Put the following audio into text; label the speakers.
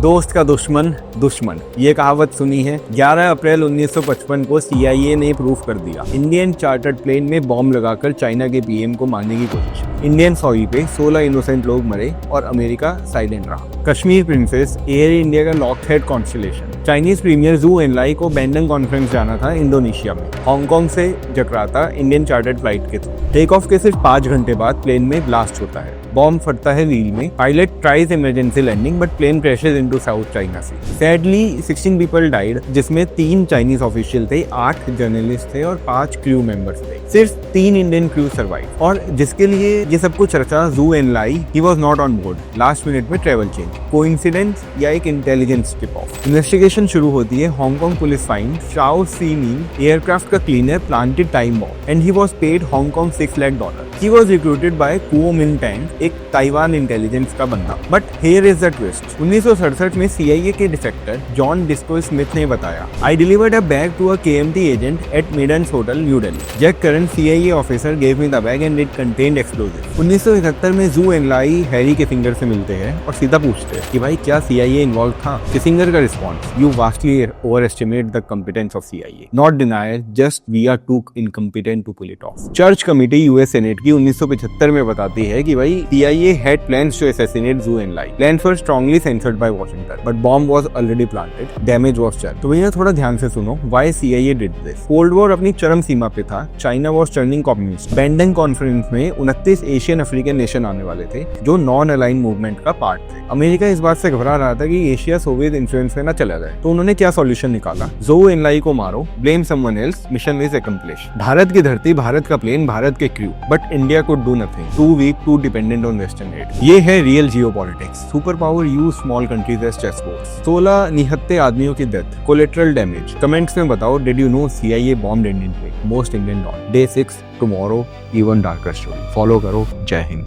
Speaker 1: दोस्त का दुश्मन दुश्मन, ये कहावत सुनी है। 11 अप्रैल 1955 को CIA ने प्रूफ कर दिया। इंडियन चार्टर्ड प्लेन में बॉम्ब लगाकर चाइना के PM को मारने की कोशिश। इंडियन सॉइल पे 16 इनोसेंट लोग मरे और अमेरिका साइलेंट रहा। कश्मीर प्रिंसेस, एयर इंडिया का लॉकहेड कॉन्स्टेलेशन। चाइनीज प्रीमियर जू एनलाई को बैंडंग कॉन्फ्रेंस जाना था इंडोनेशिया में। हांगकांग से जकार्ता इंडियन चार्टर्ड फ्लाइट के थ्रू। टेक ऑफ के सिर्फ 5 घंटे बाद प्लेन में ब्लास्ट होता है। बॉम्ब फटता है व्हील में। Pilot tries emergency landing but plane crashes into South China Sea. Sadly 16 people died, जिसमें 3 चाइनीज ऑफिशियल थे, 8 जर्नलिस्ट थे और 5 क्रू मेंबर्स थे। सिर्फ 3 इंडियन क्रू सर्वाइव। और जिसके लिए ये सब कुछ रचा Zhou Enlai, he was not on board. Last minute में ट्रेवल चेंज, कोइंसिडेंस या एक इंटेलिजेंस टिप ऑफ। इन्वेस्टिगेशन शुरू होती है। हांगकांग पुलिस फाइंड शाओ सी नी एयरक्राफ्ट का cleaner planted time bomb and he was paid Hong Kong $6 lakh. He was recruited by Kuomintang, एक ताइवान इंटेलिजेंस का बंदा। But here is the twist. 1967 में CIA के डिफेक्टर जॉन डिस्को स्मिथ ने बताया, I delivered a bag to a KMT agent at Maidens hotel, New Delhi. Jack Current CIA officer gave me the bag and it contained explosive. 1971 में जू एनलाई Harry Kissinger से मिलते हैं और सीधा पूछते हैं कि भाई क्या CIA इन्वॉल्व था। किसिंगर का response, you vastly over estimate the competence of CIA, not denial, just we are too incompetent to pull it off. Church committee US senate की 1975 में बताती है कि भाई CIA had plans to assassinate Zhou Enlai. Plans were strongly censored by Washington, but bomb was already planted. Damage was done. तो भैया थोड़ा ध्यान से सुनो, why CIA did this? Cold war अपनी चरम सीमा पे था। China was turning communist. Bandung conference में 29 एशियन अफ्रीकन नेशन आने वाले थे जो नॉन अलाइन मूवमेंट का पार्ट थे। अमेरिका इस बात से घबरा रहा था कि एशिया सोवियत इन्फ्लुएंस में ना चला जाए, तो उन्होंने क्या सॉल्यूशन निकाला, ज़ोउ एनलाई को मारो, blame someone else, mission is accomplish. Bharat की धरती, भारत का प्लेन, भारत के crew, but India could do nothing, too weak, too dependent on western aid. ये है real geopolitics. Super power use small countries as chess boards. 16 निहत्ते आदमियों की डेथ, कोलेटरल डैमेज। कमेंट्स में बताओ, did you know CIA bombed Indian plane, most Indian don. Day 6 tomorrow, even darker story. Follow करो। जय हिंद।